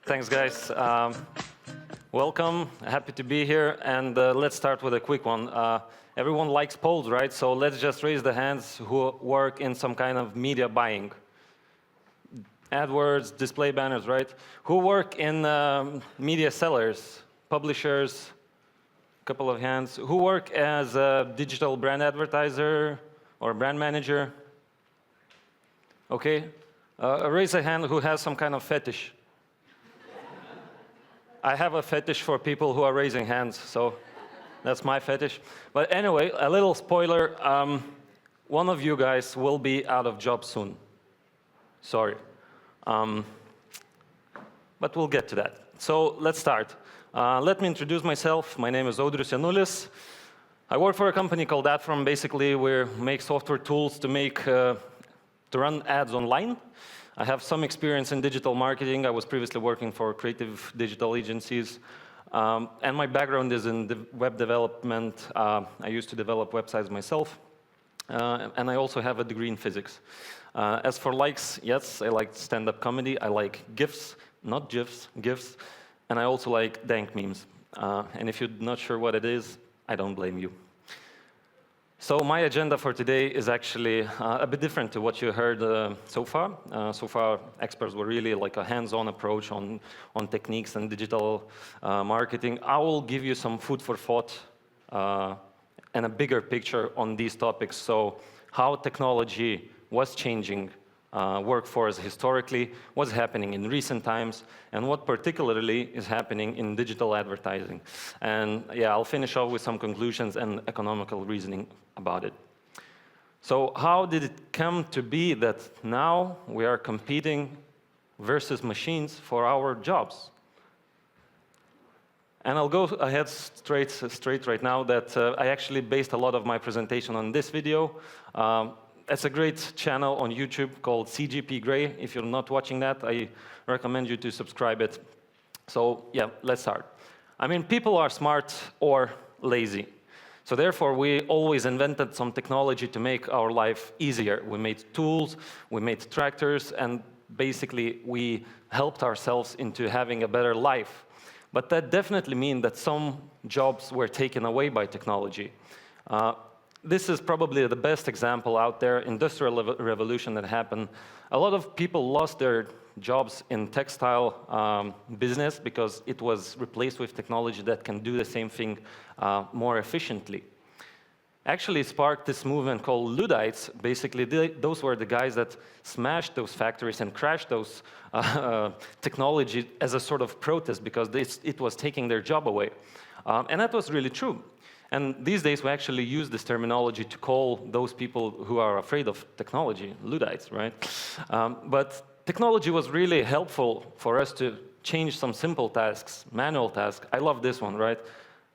Thanks, guys. Welcome. Happy to be here. And let's start with a quick one. Everyone likes polls, right? So let's just raise the hands who work in some kind of media buying. AdWords, display banners, right? Who work in media sellers, publishers? A couple of hands. Who work as a digital brand advertiser or brand manager? OK. Raise a hand who has some kind of fetish. I have a fetish for people who are raising hands, so that's my fetish. But anyway, a little spoiler. One of you guys will be out of job soon. Sorry. But we'll get to that. So let's start. Let me introduce myself. My name is Audrius Janulis. I work for a company called Adform. Basically, we make software tools to run ads online. I have some experience in digital marketing. I was previously working for creative digital agencies. And my background is in web development. I used to develop websites myself. And I also have a degree in physics. As for likes, yes, I like stand-up comedy. I like GIFs, not GIFs, GIFs. And I also like dank memes. And if you're not sure what it is, I don't blame you. So my agenda for today is actually a bit different to what you heard so far. So far, experts were really like a hands-on approach on techniques and digital marketing. I will give you some food for thought and a bigger picture on these topics. So how technology was changing workforce historically, what's happening in recent times, and what particularly is happening in digital advertising. And yeah, I'll finish off with some conclusions and economical reasoning about it. So how did it come to be that now we are competing versus machines for our jobs? And I'll go ahead straight right now that I actually based a lot of my presentation on this video. It's a great channel on YouTube called CGP Grey. If you're not watching that, I recommend you to subscribe it. So yeah, let's start. I mean, people are smart or lazy. So therefore, we always invented some technology to make our life easier. We made tools, we made tractors, and basically, we helped ourselves into having a better life. But that definitely means that some jobs were taken away by technology. This is probably the best example out there, industrial revolution that happened. A lot of people lost their jobs in textile business because it was replaced with technology that can do the same thing more efficiently. Actually, it sparked this movement called Luddites. Basically, those were the guys that smashed those factories and crashed those technology as a sort of protest because it was taking their job away. And that was really true. And these days, we actually use this terminology to call those people who are afraid of technology Luddites, right? But technology was really helpful for us to change some simple tasks, manual tasks. I love this one, right?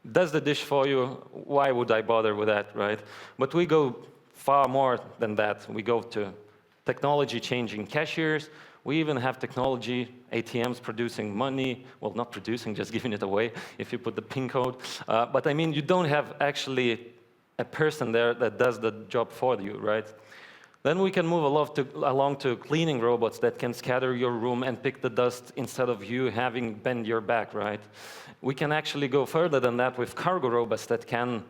Does the dish for you? Why would I bother with that, right? But we go far more than that. We go to technology changing cashiers. We even have technology, ATMs producing money. Well, not producing, just giving it away if you put the PIN code. But I mean, you don't have actually a person there that does the job for you, right? Then we can move along to cleaning robots that can scatter your room and pick the dust instead of you having bend your back, right? We can actually go further than that with cargo robots that can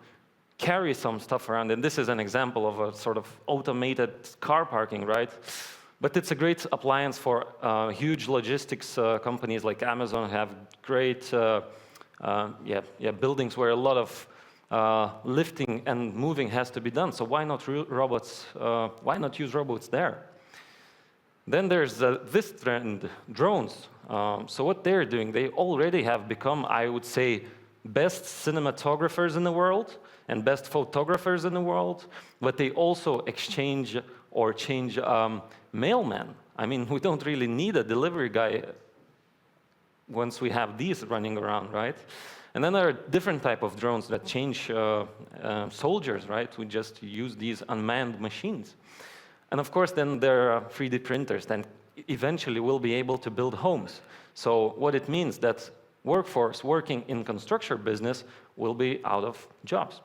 carry some stuff around. And this is an example of a sort of automated car parking, right? But it's a great appliance for huge logistics companies like Amazon have great buildings where a lot of lifting and moving has to be done. So why not robots? Why not use robots there? Then there's this trend, drones. So what they're doing, they already have become, I would say, best cinematographers in the world and best photographers in the world. But they also exchange or change mailmen. I mean, we don't really need a delivery guy once we have these running around, right? And then there are different type of drones that change soldiers, right? We just use these unmanned machines. And of course, then there are 3D printers that eventually will be able to build homes. So what it means that workforce working in construction business will be out of jobs.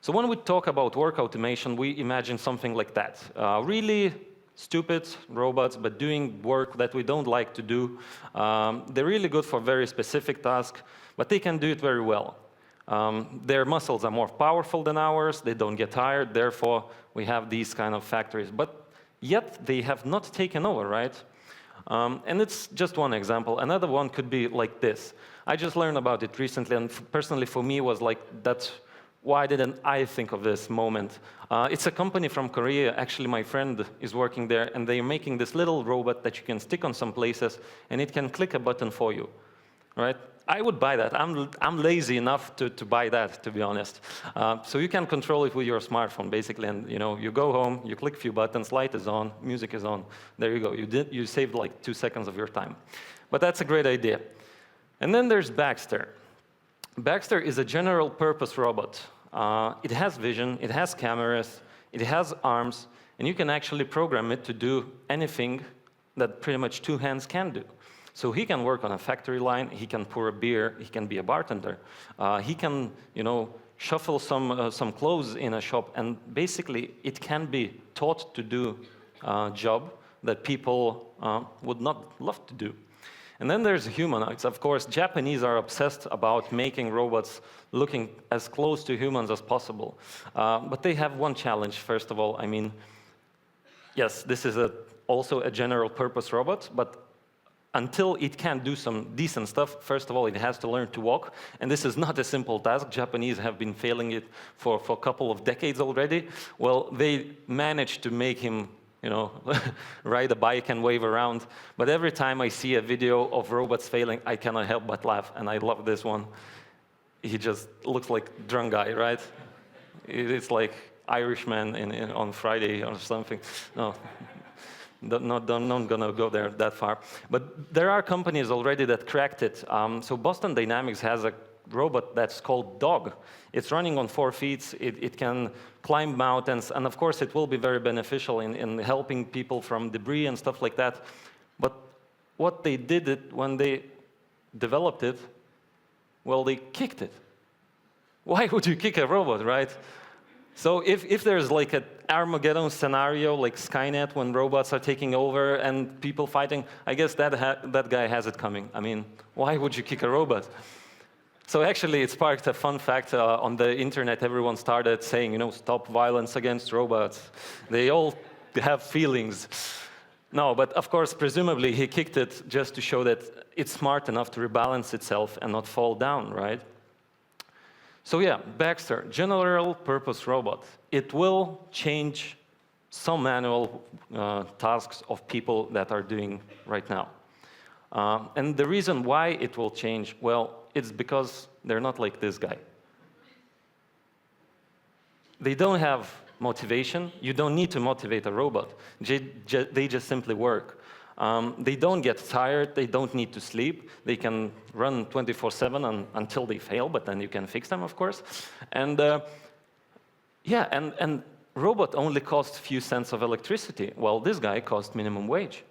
So when we talk about work automation, we imagine something like that. Really stupid robots, but doing work that we don't like to do. They're really good for very specific tasks, but they can do it very well. Their muscles are more powerful than ours. They don't get tired. Therefore, we have these kind of factories. But yet, they have not taken over, right? And it's just one example. Another one could be like this. I just learned about it recently, and personally for me was like, that's why didn't I think of this moment? It's a company from Korea. Actually, my friend is working there, and they're making this little robot that you can stick on some places, and it can click a button for you, right? I would buy that. I'm lazy enough to buy that, to be honest. So you can control it with your smartphone, basically, and you go home, you click a few buttons, light is on, music is on. There you go. You saved like 2 seconds of your time. But that's a great idea. And then there's Baxter. Baxter is a general-purpose robot. It has vision, it has cameras, it has arms, and you can actually program it to do anything that pretty much 2 hands can do. So he can work on a factory line, he can pour a beer, he can be a bartender, he can, shuffle some clothes in a shop, and basically it can be taught to do a job that people would not love to do. And then there's humanoids. Of course, Japanese are obsessed about making robots looking as close to humans as possible. But they have one challenge, first of all. I mean, yes, this is also a general-purpose robot, but until it can do some decent stuff, first of all, it has to learn to walk. And this is not a simple task. Japanese have been failing it for a couple of decades already. Well, they managed to make him ride a bike and wave around. But every time I see a video of robots failing, I cannot help but laugh. And I love this one. He just looks like a drunk guy, right? It's like Irishman on Friday or something. No. Not gonna go there that far. But there are companies already that cracked it. So Boston Dynamics has a robot that's called Dog. It's running on 4 feet. It can climb mountains. And of course, it will be very beneficial in helping people from debris and stuff like that. But what they did when they developed it, well, they kicked it. Why would you kick a robot, right? So if there's like an Armageddon scenario, like Skynet, when robots are taking over and people fighting, I guess that guy has it coming. I mean, why would you kick a robot? So actually, it sparked a fun fact on the internet. Everyone started saying, stop violence against robots. They all have feelings. No, but of course, presumably, he kicked it just to show that it's smart enough to rebalance itself and not fall down, right? So yeah, Baxter, general-purpose robot. It will change some manual tasks of people that are doing right now. And the reason why it will change, well, it's because they're not like this guy. They don't have motivation. You don't need to motivate a robot. They just simply work. They don't get tired. They don't need to sleep. They can run 24/7 until they fail, but then you can fix them, of course. And and robot only costs a few cents of electricity, while this guy costs minimum wage.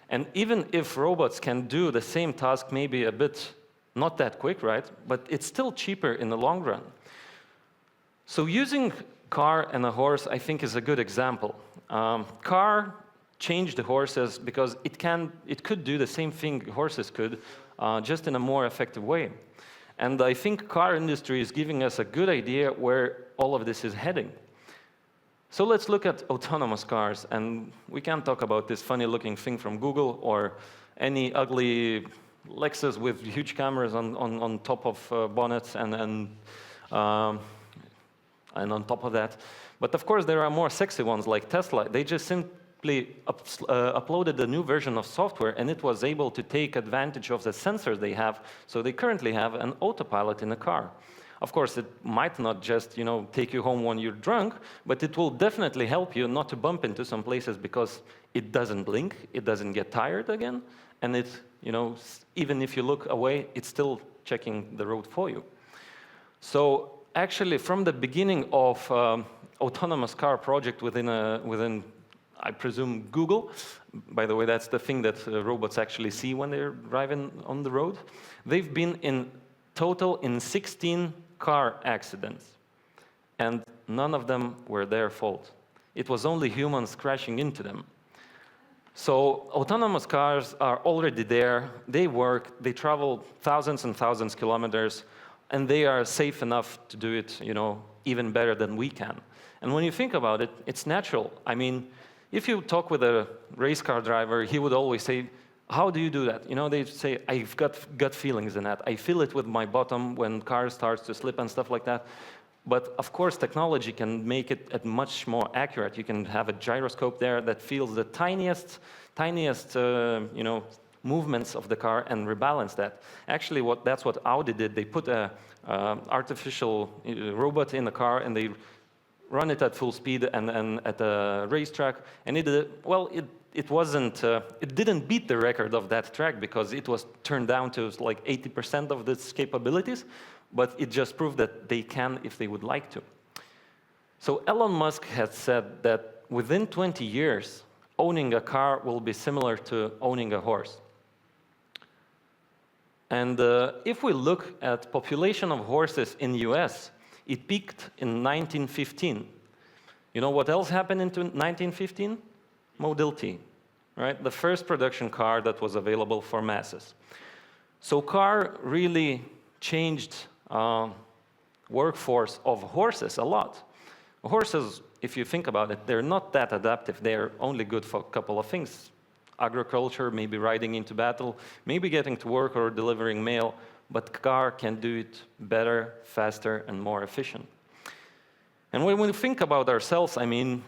And even if robots can do the same task, maybe a bit not that quick, right? But it's still cheaper in the long run. So using car and a horse, I think, is a good example. Car changed the horses because it could do the same thing horses could, just in a more effective way. And I think car industry is giving us a good idea where all of this is heading. So let's look at autonomous cars, and we can't talk about this funny-looking thing from Google or any ugly Lexus with huge cameras on top of bonnets and on top of that. But of course, there are more sexy ones like Tesla. They just simply uploaded a new version of software, and it was able to take advantage of the sensors they have. So they currently have an autopilot in the car. Of course, it might not just take you home when you're drunk, but it will definitely help you not to bump into some places because it doesn't blink, it doesn't get tired again, and it, even if you look away, it's still checking the road for you. So actually, from the beginning of autonomous car project within, I presume, Google, by the way, that's the thing that robots actually see when they're driving on the road, they've been in total in 16 car accidents, and none of them were their fault. It was only humans crashing into them. So autonomous cars are already there. They work. They travel thousands and thousands of kilometers, and they are safe enough to do it, even better than we can. And when you think about it, it's natural. I mean, if you talk with a race car driver, he would always say, "How do you do that?" They say, "I've got gut feelings in that. I feel it with my bottom when car starts to slip and stuff like that." But of course, technology can make it much more accurate. You can have a gyroscope there that feels the tiniest movements of the car and rebalance that. Actually, that's what Audi did. They put a artificial robot in the car, and they run it at full speed and at a racetrack. And it didn't beat the record of that track because it was turned down to like 80% of its capabilities. But it just proved that they can if they would like to. So Elon Musk has said that within 20 years, owning a car will be similar to owning a horse. And if we look at population of horses in the US, it peaked in 1915. You know what else happened in 1915? Model T, right? The first production car that was available for masses. So car really changed workforce of horses a lot. Horses, if you think about it, they're not that adaptive. They're only good for a couple of things. Agriculture, maybe riding into battle, maybe getting to work or delivering mail, but car can do it better, faster, and more efficient. And when we think about ourselves, I mean,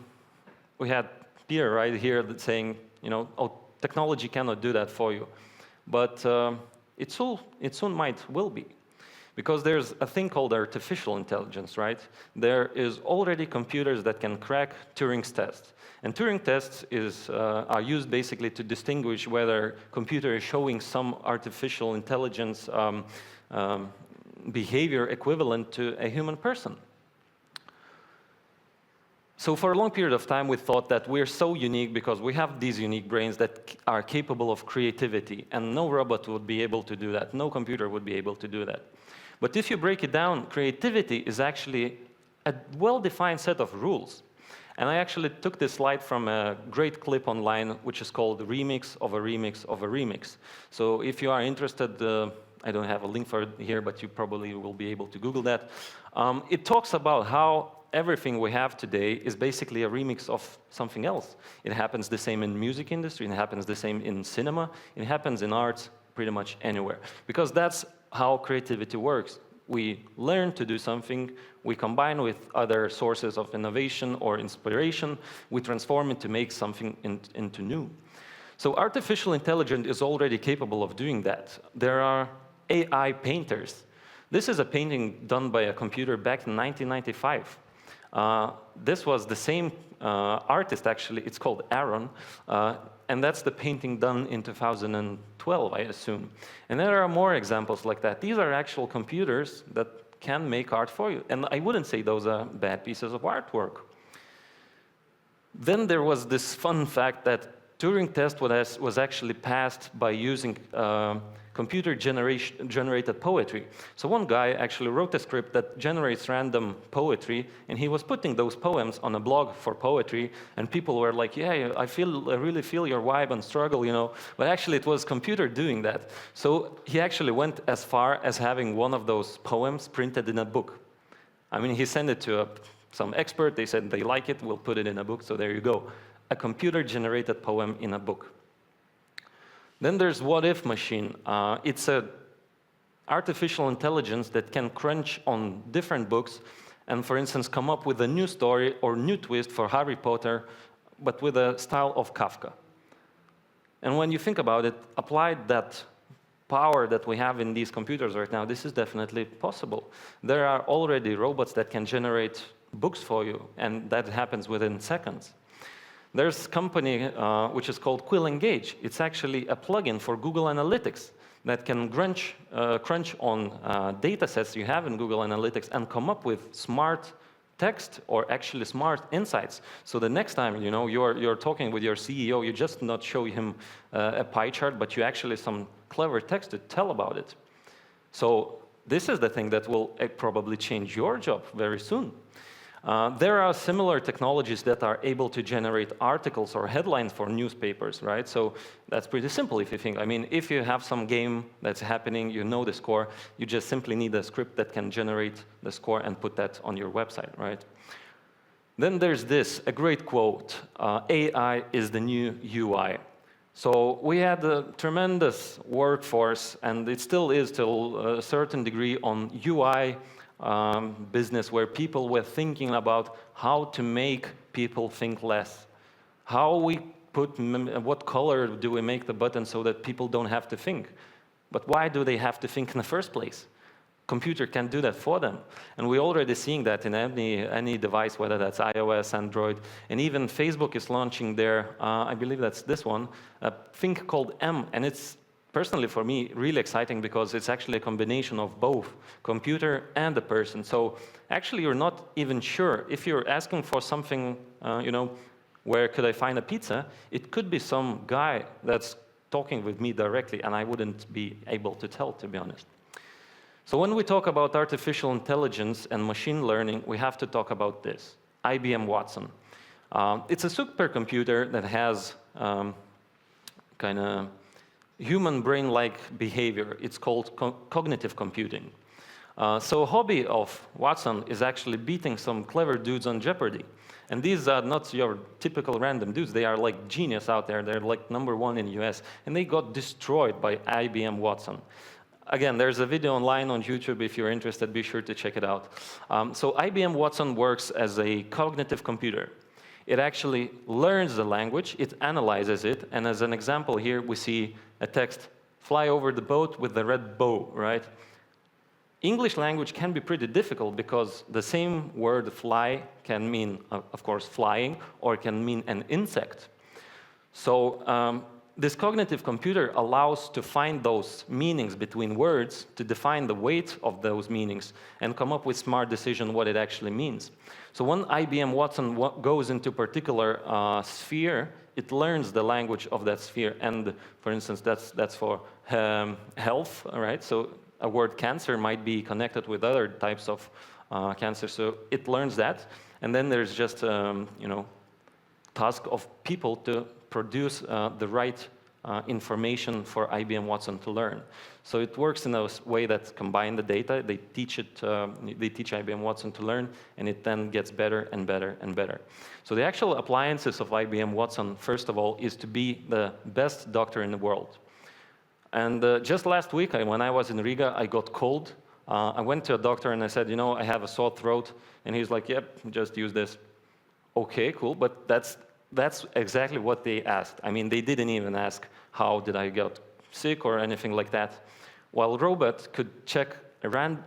we had Peter right here that's saying, oh, technology cannot do that for you. But it soon will be. Because there's a thing called artificial intelligence, right? There is already computers that can crack Turing's test. And Turing tests are used basically to distinguish whether computer is showing some artificial intelligence behavior equivalent to a human person. So for a long period of time, we thought that we're so unique because we have these unique brains that are capable of creativity, and no robot would be able to do that. No computer would be able to do that. But if you break it down, creativity is actually a well-defined set of rules. And I actually took this slide from a great clip online, which is called Remix of a Remix of a Remix. So if you are interested, I don't have a link for it here, but you probably will be able to Google that. It talks about how everything we have today is basically a remix of something else. It happens the same in the music industry, it happens the same in cinema, it happens in arts, pretty much anywhere. Because that's how creativity works. We learn to do something, we combine with other sources of innovation or inspiration, we transform it to make something into new. So artificial intelligence is already capable of doing that. There are AI painters. This is a painting done by a computer back in 1995. This was the same artist, actually. It's called Aaron. And that's the painting done in 2012, I assume. And there are more examples like that. These are actual computers that can make art for you. And I wouldn't say those are bad pieces of artwork. Then there was this fun fact that Turing test was actually passed by using computer-generated poetry. So one guy actually wrote a script that generates random poetry, and he was putting those poems on a blog for poetry, and people were like, yeah, I really feel your vibe and struggle, But actually, it was computer doing that. So he actually went as far as having one of those poems printed in a book. I mean, he sent it to some expert. They said they like it, we'll put it in a book, so there you go. A computer-generated poem in a book. Then there's What If Machine. It's an artificial intelligence that can crunch on different books and, for instance, come up with a new story or new twist for Harry Potter, but with a style of Kafka. And when you think about it, apply that power that we have in these computers right now, this is definitely possible. There are already robots that can generate books for you, and that happens within seconds. There's a company which is called Quill Engage. It's actually a plugin for Google Analytics that can crunch on data sets you have in Google Analytics and come up with smart text or actually smart insights. So the next time you're talking with your CEO, you just not show him a pie chart, but you actually some clever text to tell about it. So this is the thing that will probably change your job very soon. There are similar technologies that are able to generate articles or headlines for newspapers, right? So that's pretty simple if you think. I mean, if you have some game that's happening, you know the score, you just simply need a script that can generate the score and put that on your website, right? Then there's this, a great quote, AI is the new UI. So we had a tremendous workforce, and it still is till a certain degree, on UI business, where people were thinking about how to make people think less. How we put, what color do we make the button so that people don't have to think? But why do they have to think in the first place? Computer can do that for them. And we're already seeing that in any device, whether that's iOS, Android, and even Facebook is launching their, I believe that's this one, a thing called M, and it's, personally for me, really exciting because it's actually a combination of both computer and the person. So actually you're not even sure. If you're asking for something, you know, where could I find a pizza, it could be some guy that's talking with me directly, and I wouldn't be able to tell, to be honest. So when we talk about artificial intelligence and machine learning, we have to talk about this, IBM Watson. It's a supercomputer that has kind of human brain-like behavior. It's called cognitive computing. So a hobby of Watson is actually beating some clever dudes on Jeopardy. And these are not your typical random dudes. They are like genius out there. They're like #1 in the US. And they got destroyed by IBM Watson. Again, there's a video online on YouTube. If you're interested, be sure to check it out. So IBM Watson works as a cognitive computer. It actually learns the language, it analyzes it, and as an example here, we see a text, fly over the boat with the red bow, right? English language can be pretty difficult because the same word fly can mean, of course, flying, or it can mean an insect. So this cognitive computer allows to find those meanings between words, to define the weight of those meanings, and come up with smart decision what it actually means. So when IBM Watson goes into a particular sphere, it learns the language of that sphere. And for instance, that's for health, right? So a word cancer might be connected with other types of cancer. So it learns that. And then there's just, you know, task of people to produce the right information for IBM Watson to learn. So it works in a way that combine the data, they teach IBM Watson to learn, and it then gets better and better and better. So the actual appliances of IBM Watson, first of all, is to be the best doctor in the world. And just last week, when I was in Riga, I got cold. I went to a doctor and I said, you know, I have a sore throat. And he's like, yep, just use this. Okay, cool, but that's exactly what they asked. I mean, they didn't even ask how did I get sick or anything like that. While robot could check around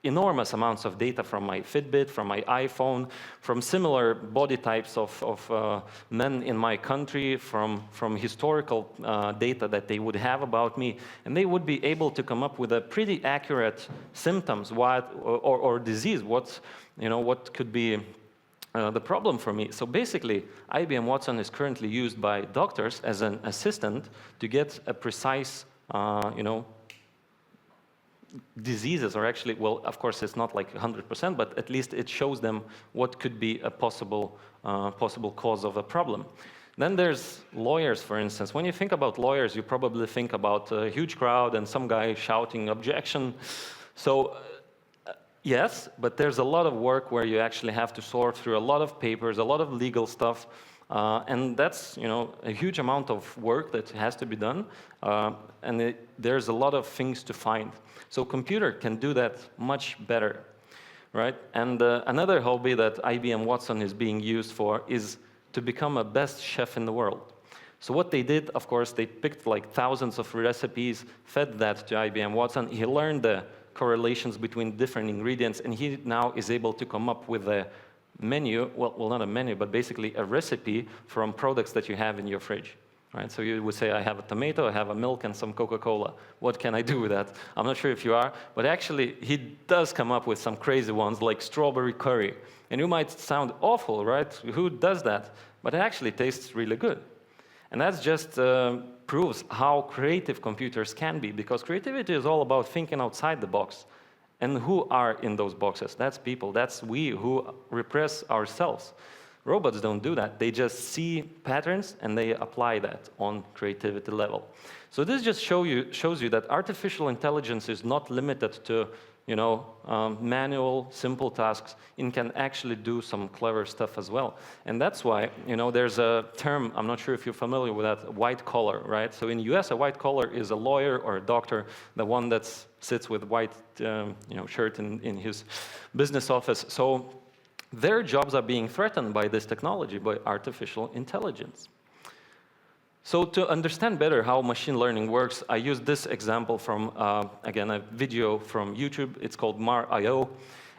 enormous amounts of data from my Fitbit, from my iPhone, from similar body types of men in my country, from historical data that they would have about me, and they would be able to come up with a pretty accurate symptoms or disease, what could be the problem for me. So basically, IBM Watson is currently used by doctors as an assistant to get a precise, diseases, or actually, well, of course, it's not like 100%, but at least it shows them what could be a possible cause of a problem. Then there's lawyers, for instance. When you think about lawyers, you probably think about a huge crowd and some guy shouting objection. So yes, but there's a lot of work where you actually have to sort through a lot of papers, a lot of legal stuff, and that's a huge amount of work that has to be done, and there's a lot of things to find. So computer can do that much better, right? And another hobby that IBM Watson is being used for is to become a best chef in the world. So what they did, of course, they picked like thousands of recipes, fed that to IBM Watson. He learned the correlations between different ingredients, and he now is able to come up with a menu, well, not a menu, but basically a recipe from products that you have in your fridge. Right? So you would say, I have a tomato, I have a milk, and some Coca-Cola. What can I do with that? I'm not sure if you are, but actually, he does come up with some crazy ones, like strawberry curry. And you might sound awful, right? Who does that? But it actually tastes really good. And that just proves how creative computers can be, because creativity is all about thinking outside the box. And who are in those boxes? That's people. That's we who repress ourselves. Robots don't do that. They just see patterns and they apply that on creativity level. So this just shows you that artificial intelligence is not limited to manual, simple tasks. It can actually do some clever stuff as well. And that's why, there's a term, I'm not sure if you're familiar with that, white collar, right? So in the US, a white collar is a lawyer or a doctor, the one that sits with white shirt in his business office. So their jobs are being threatened by this technology, by artificial intelligence. So to understand better how machine learning works, I use this example from, again, a video from YouTube. It's called Mar.io.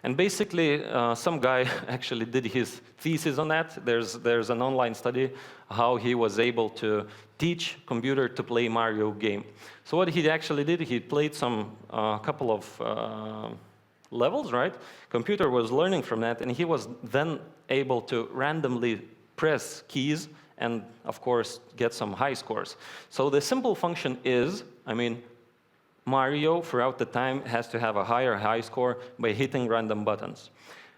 And basically, some guy actually did his thesis on that. There's an online study how he was able to teach computer to play Mario game. So what he actually did, he played some couple of levels, right? Computer was learning from that, and he was then able to randomly press keys and, of course, get some high scores. So the simple function is, Mario, throughout the time, has to have a higher high score by hitting random buttons.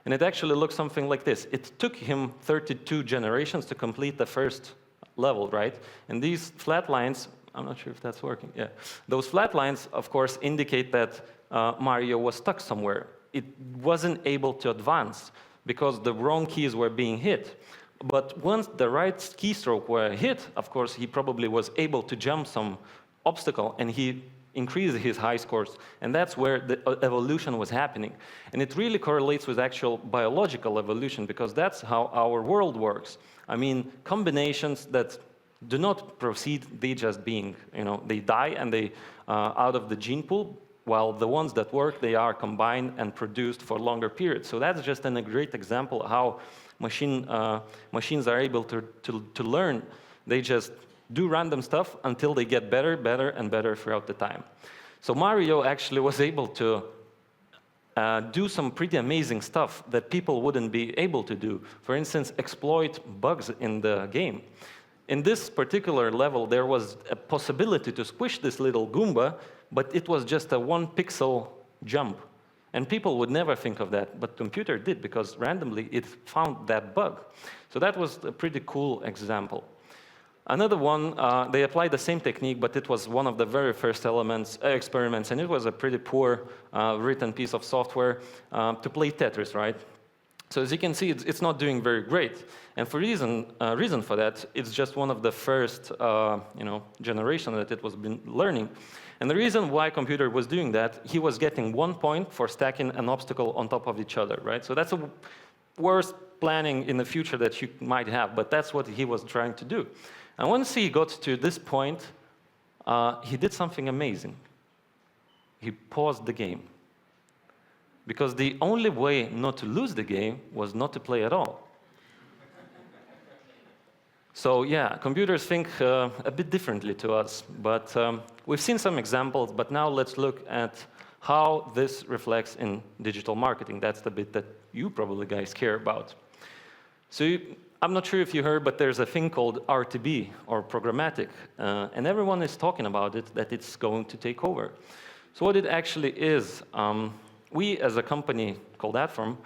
And it actually looks something like this. It took him 32 generations to complete the first level, right? And these flat lines, I'm not sure if that's working, yeah. Those flat lines, of course, indicate that Mario was stuck somewhere. It wasn't able to advance because the wrong keys were being hit. But once the right keystroke were hit, of course, he probably was able to jump some obstacle, and he increased his high scores. And that's where the evolution was happening. And it really correlates with actual biological evolution, because that's how our world works. Combinations that do not proceed, they just being, they die and they out of the gene pool, while the ones that work, they are combined and produced for longer periods. So that's just a great example of how machines are able to learn. They just do random stuff until they get better, better, and better throughout the time. So Mario actually was able to do some pretty amazing stuff that people wouldn't be able to do. For instance, exploit bugs in the game. In this particular level, there was a possibility to squish this little Goomba, but it was just a 1-pixel jump. And people would never think of that, but computer did, because randomly it found that bug. So that was a pretty cool example. Another one, they applied the same technique, but it was one of the very first experiments, and it was a pretty poor written piece of software to play Tetris, right? So as you can see, it's not doing very great. And for reason for that, it's just one of the first generation that it was been learning. And the reason why computer was doing that, he was getting 1 point for stacking an obstacle on top of each other, right? So that's a worst planning in the future that you might have, but that's what he was trying to do. And once he got to this point, he did something amazing. He paused the game. Because the only way not to lose the game was not to play at all. So yeah, computers think a bit differently to us, but we've seen some examples, but now let's look at how this reflects in digital marketing. That's the bit that you probably guys care about. So I'm not sure if you heard, but there's a thing called RTB, or programmatic, and everyone is talking about it, that it's going to take over. So what it actually is, we as a company called Adform,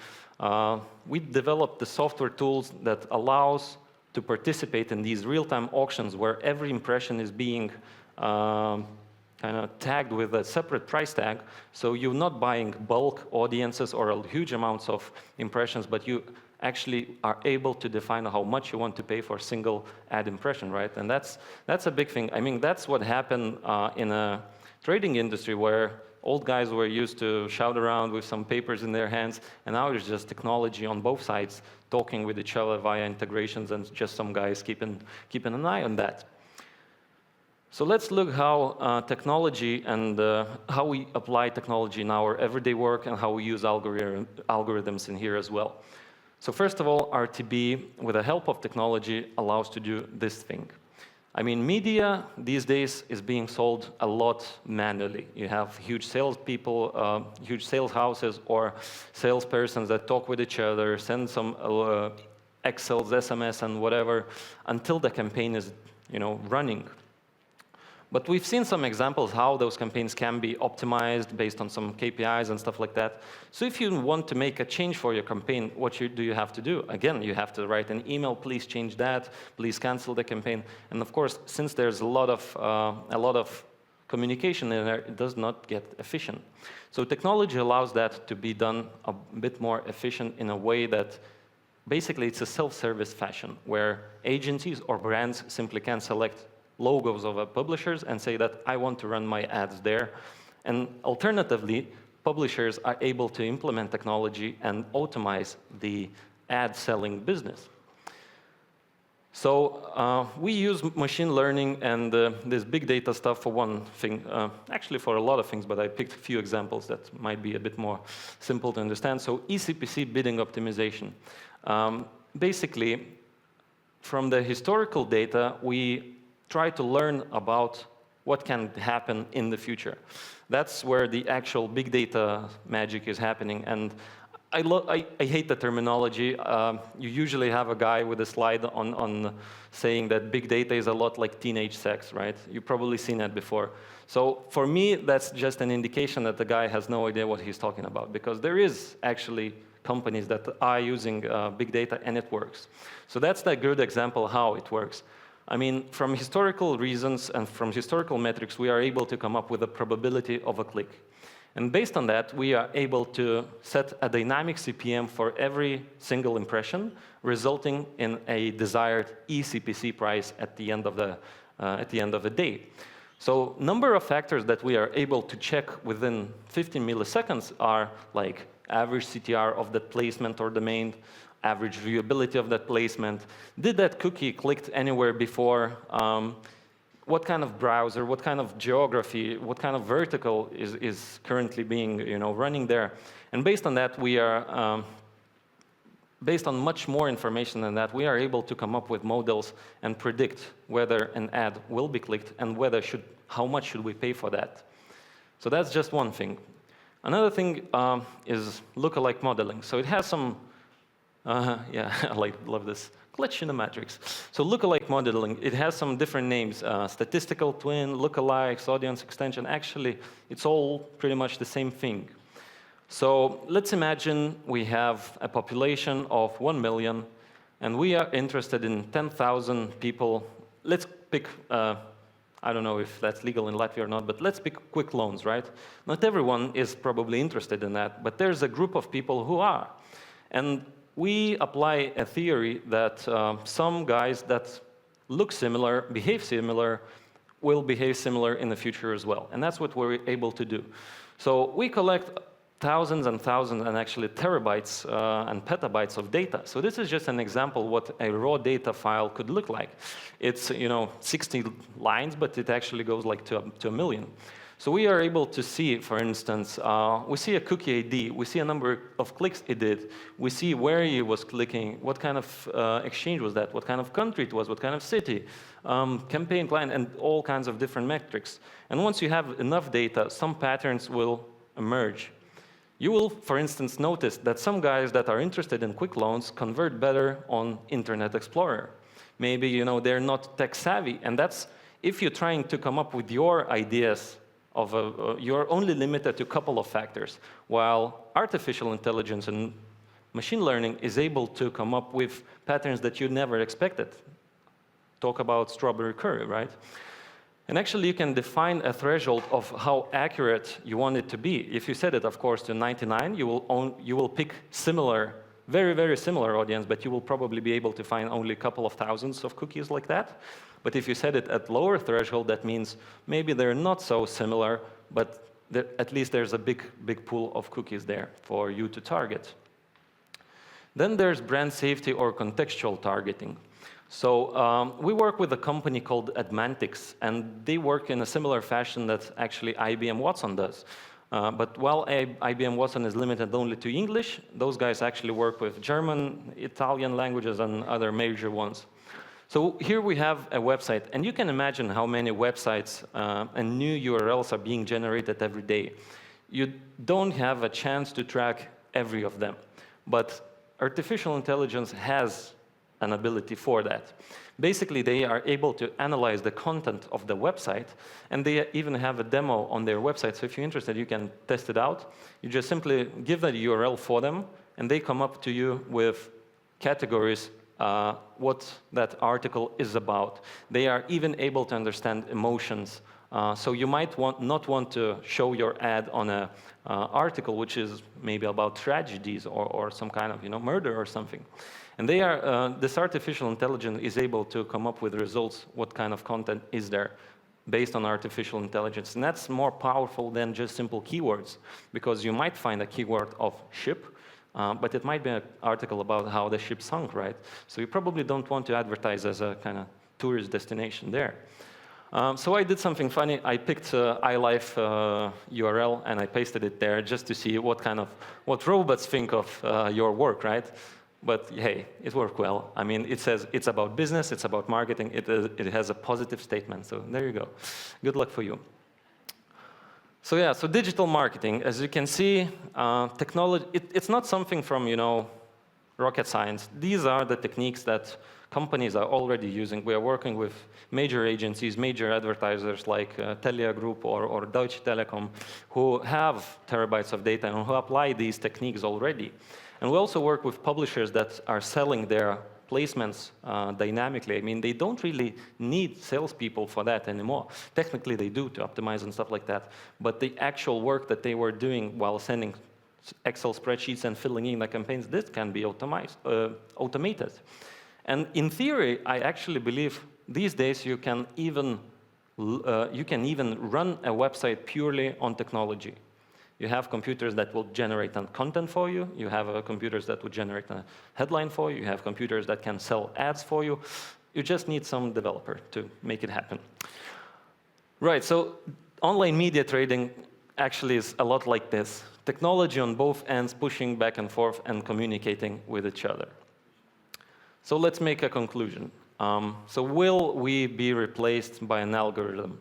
we developed the software tools that allows to participate in these real-time auctions where every impression is being kind of tagged with a separate price tag. So you're not buying bulk audiences or huge amounts of impressions, but you actually are able to define how much you want to pay for a single ad impression, right? And that's a big thing. That's what happened in a trading industry where old guys were used to shout around with some papers in their hands, and now there's just technology on both sides talking with each other via integrations, and just some guys keeping an eye on that. So let's look how technology and how we apply technology in our everyday work and how we use algorithms in here as well. So first of all, RTB, with the help of technology, allows to do this thing. Media these days is being sold a lot manually. You have huge salespeople, huge sales houses, or salespersons that talk with each other, send some Excels, SMS, and whatever, until the campaign is, running. But we've seen some examples how those campaigns can be optimized based on some KPIs and stuff like that. So if you want to make a change for your campaign, what do you have to do? Again, you have to write an email, please change that, please cancel the campaign. And of course, since there's a lot of communication in there, it does not get efficient. So technology allows that to be done a bit more efficient in a way that basically it's a self-service fashion, where agencies or brands simply can select logos of publishers and say that I want to run my ads there. And alternatively, publishers are able to implement technology and automate the ad selling business. So we use machine learning and this big data stuff for one thing, actually for a lot of things, but I picked a few examples that might be a bit more simple to understand. So eCPC bidding optimization. Basically, from the historical data, we try to learn about what can happen in the future. That's where the actual big data magic is happening. And I hate the terminology. You usually have a guy with a slide on saying that big data is a lot like teenage sex, right? You've probably seen that before. So for me, that's just an indication that the guy has no idea what he's talking about, because there is actually companies that are using big data and it works. So that's the good example how it works. I mean, from historical reasons and from historical metrics, we are able to come up with a probability of a click. And based on that, we are able to set a dynamic CPM for every single impression, resulting in a desired eCPC price at the end of the day. So number of factors that we are able to check within 15 milliseconds are like average CTR of that placement or domain, average viewability of that placement. Did that cookie clicked anywhere before? What kind of browser, what kind of geography, what kind of vertical is currently being running there? And based on that, we are, based on much more information than that, we are able to come up with models and predict whether an ad will be clicked and how much should we pay for that. So that's just one thing. Another thing is lookalike modeling. So it has some yeah, I love this. Glitch in the matrix. So lookalike modeling, it has some different names. Statistical twin, lookalikes, audience extension. Actually, it's all pretty much the same thing. So let's imagine we have a population of 1 million, and we are interested in 10,000 people. Let's pick, I don't know if that's legal in Latvia or not, but let's pick quick loans, right? Not everyone is probably interested in that, but there's a group of people who are. And we apply a theory that some guys that look similar, behave similar, will behave similar in the future as well. And that's what we're able to do. So we collect thousands and thousands and actually terabytes and petabytes of data. So this is just an example what a raw data file could look like. It's 60 lines, but it actually goes like to a million. So we are able to see, for instance, we see a cookie ID, we see a number of clicks it did, we see where he was clicking, what kind of exchange was that, what kind of country it was, what kind of city, campaign client, and all kinds of different metrics. And once you have enough data, some patterns will emerge. You will, for instance, notice that some guys that are interested in quick loans convert better on Internet Explorer. Maybe they're not tech savvy, and that's if you're trying to come up with your ideas you're only limited to a couple of factors, while artificial intelligence and machine learning is able to come up with patterns that you never expected. Talk about strawberry curry, right? And actually, you can define a threshold of how accurate you want it to be. If you set it, of course, to 99, you will pick similar, very, very similar audience, but you will probably be able to find only a couple of thousands of cookies like that. But if you set it at lower threshold, that means maybe they're not so similar, but at least there's a big pool of cookies there for you to target. Then there's brand safety or contextual targeting. So we work with a company called Admantix, and they work in a similar fashion that actually IBM Watson does. But while IBM Watson is limited only to English, those guys actually work with German, Italian languages, and other major ones. So here we have a website, and you can imagine how many websites and new URLs are being generated every day. You don't have a chance to track every of them, but artificial intelligence has an ability for that. Basically, they are able to analyze the content of the website, and they even have a demo on their website. So if you're interested, you can test it out. You just simply give the URL for them, and they come up to you with categories what that article is about. They are even able to understand emotions. So you might not want to show your ad on an article which is maybe about tragedies or some kind of murder or something. And they are, this artificial intelligence is able to come up with results, what kind of content is there based on artificial intelligence. And that's more powerful than just simple keywords, because you might find a keyword of ship, but it might be an article about how the ship sunk, right? So you probably don't want to advertise as a kind of tourist destination there. So I did something funny. I picked iLive URL and I pasted it there just to see what robots think of your work, right? But hey, it worked well. I mean, it says it's about business, it's about marketing, it has a positive statement. So there you go. Good luck for you. So yeah, so digital marketing, as you can see, technology, it's not something from, rocket science. These are the techniques that companies are already using. We are working with major agencies, major advertisers like Telia Group or Deutsche Telekom, who have terabytes of data and who apply these techniques already. And we also work with publishers that are selling their placements dynamically. I mean, they don't really need salespeople for that anymore. Technically, they do to optimize and stuff like that. But the actual work that they were doing while sending Excel spreadsheets and filling in the campaigns, this can be automated. And in theory, I actually believe these days you can even run a website purely on technology. You have computers that will generate content for you. You have computers that will generate a headline for you. You have computers that can sell ads for you. You just need some developer to make it happen. Right, so online media trading actually is a lot like this. Technology on both ends pushing back and forth and communicating with each other. So let's make a conclusion. So will we be replaced by an algorithm?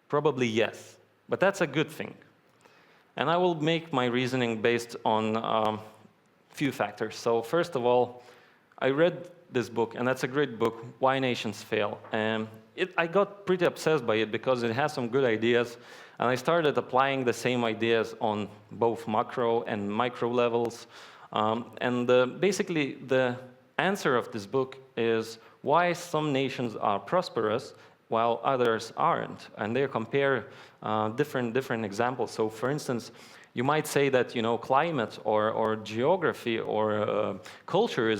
Probably yes, but that's a good thing. And I will make my reasoning based on a few factors. So first of all, I read this book, and that's a great book, Why Nations Fail. And I got pretty obsessed by it because it has some good ideas, and I started applying the same ideas on both macro and micro levels. Basically, the answer of this book is why some nations are prosperous while others aren't, and they compare different examples. So, for instance, you might say that climate or geography or culture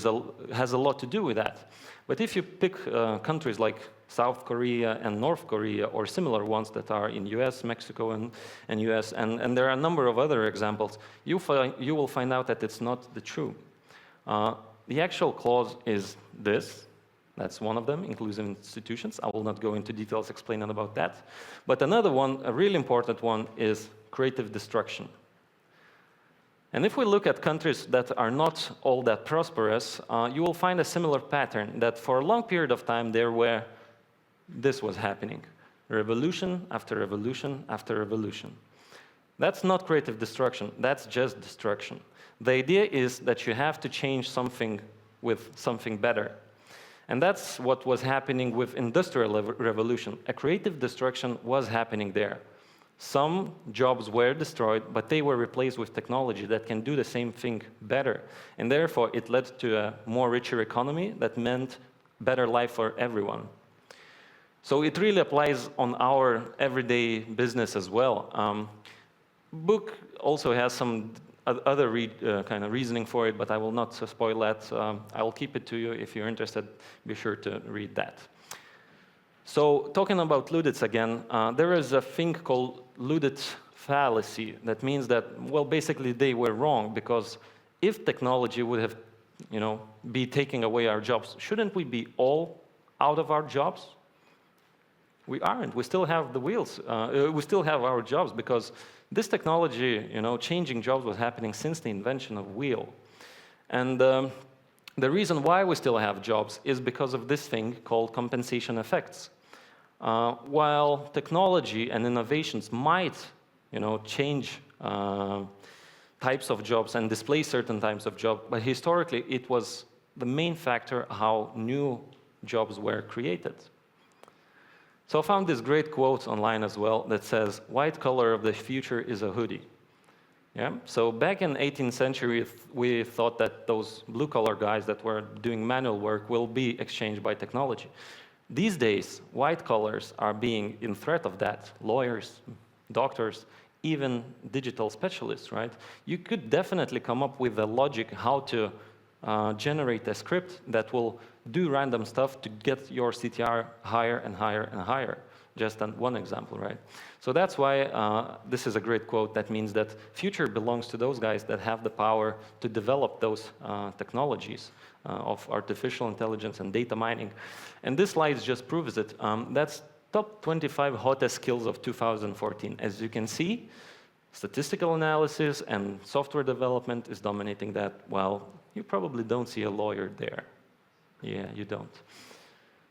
has a lot to do with that. But if you pick countries like South Korea and North Korea, or similar ones that are in US, Mexico, and US, and there are a number of other examples, you will find out that it's not the true. The actual clause is this. That's one of them, inclusive institutions. I will not go into details explaining about that. But another one, a really important one, is creative destruction. And if we look at countries that are not all that prosperous, you will find a similar pattern, that for a long period of time this was happening. Revolution after revolution after revolution. That's not creative destruction, that's just destruction. The idea is that you have to change something with something better. And that's what was happening with Industrial Revolution. A creative destruction was happening there. Some jobs were destroyed, but they were replaced with technology that can do the same thing better. And therefore, it led to a more richer economy that meant better life for everyone. So it really applies on our everyday business as well. Book also has some other kind of reasoning for it, but I will not spoil that. I'll keep it to you. If you're interested, be sure to read that. So talking about Ludus again, there is a thing called Ludus Fallacy. That means that, well, basically they were wrong, because if technology would have, be taking away our jobs, shouldn't we be all out of our jobs? We aren't. We still have the wheels. We still have our jobs, because this technology, changing jobs was happening since the invention of wheel. And the reason why we still have jobs is because of this thing called compensation effects. While technology and innovations might, change types of jobs and displace certain types of jobs, but historically it was the main factor how new jobs were created. So I found this great quote online as well that says, "White collar of the future is a hoodie." Yeah? So back in the 18th century, we thought that those blue-collar guys that were doing manual work will be exchanged by technology. These days, white collars are being in threat of that. Lawyers, doctors, even digital specialists, right? You could definitely come up with a logic how to generate a script that will do random stuff to get your CTR higher and higher and higher. Just one example, right? So that's why this is a great quote that means that future belongs to those guys that have the power to develop those technologies of artificial intelligence and data mining. And this slide just proves it. That's top 25 hottest skills of 2014. As you can see, statistical analysis and software development is dominating that. Well, you probably don't see a lawyer there. Yeah, you don't.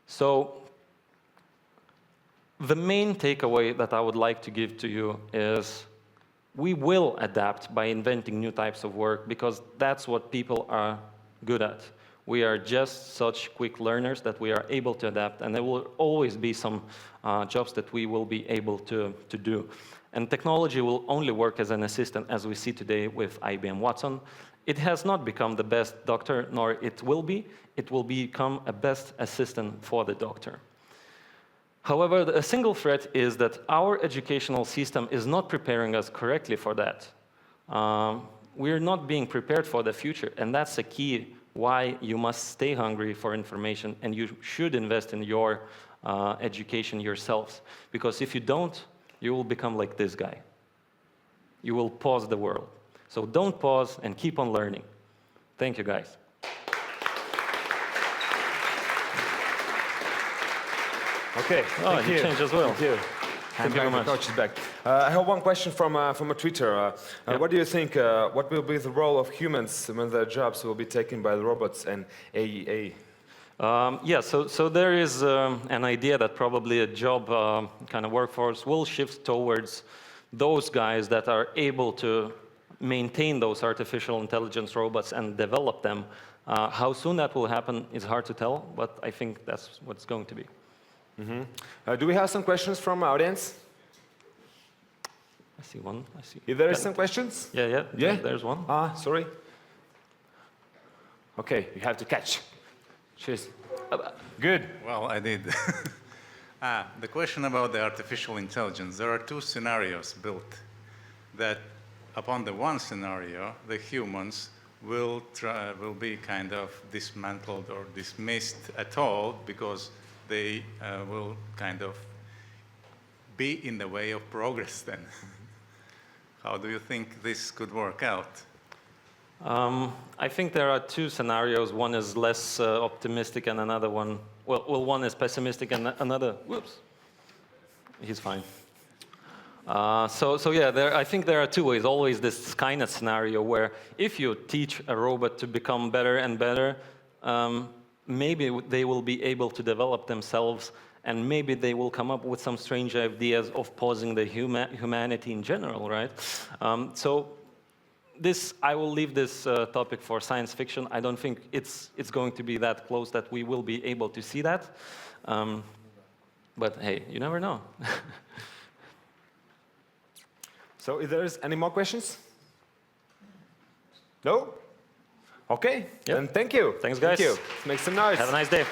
So the main takeaway that I would like to give to you is we will adapt by inventing new types of work because that's what people are good at. We are just such quick learners that we are able to adapt, and there will always be some jobs that we will be able to do. And technology will only work as an assistant, as we see today with IBM Watson. It has not become the best doctor, nor it will be. It will become a best assistant for the doctor. However, a single threat is that our educational system is not preparing us correctly for that. We're not being prepared for the future, and that's the key why you must stay hungry for information, and you should invest in your education yourselves. Because if you don't, you will become like this guy. You will pause the world. So don't pause and keep on learning. Thank you, guys. Okay, thank you. Changed as well. Thank you. Thank you very much. The coach is back. I have one question from a Twitter. Yep. What do you think? What will be the role of humans when their jobs will be taken by the robots and AI? Yeah, so there is an idea that probably a job kind of workforce will shift towards those guys that are able to maintain those artificial intelligence robots and develop them. How soon that will happen is hard to tell, but I think that's what it's going to be. Mm-hmm. Do we have some questions from our audience? I see one. I see. If there are some questions? Yeah. There's one. Sorry. Okay, you have to catch. Cheers. Good. Well, I did. The question about the artificial intelligence. There are two scenarios built. That upon the one scenario, the humans will be kind of dismantled or dismissed at all because they will kind of be in the way of progress then. How do you think this could work out? I think there are two scenarios. One is less optimistic and another one, well, one is pessimistic and another, whoops, he's fine. So yeah, I think there are two ways. Always this kind of scenario where if you teach a robot to become better and better, maybe they will be able to develop themselves, and maybe they will come up with some strange ideas of pausing the humanity in general, right? So I will leave this topic for science fiction. I don't think it's going to be that close that we will be able to see that. But hey, you never know. So if there's any more questions? No? Okay, Yep. then thank you. Thanks, guys. Thank you. Let's make some noise. Have a nice day.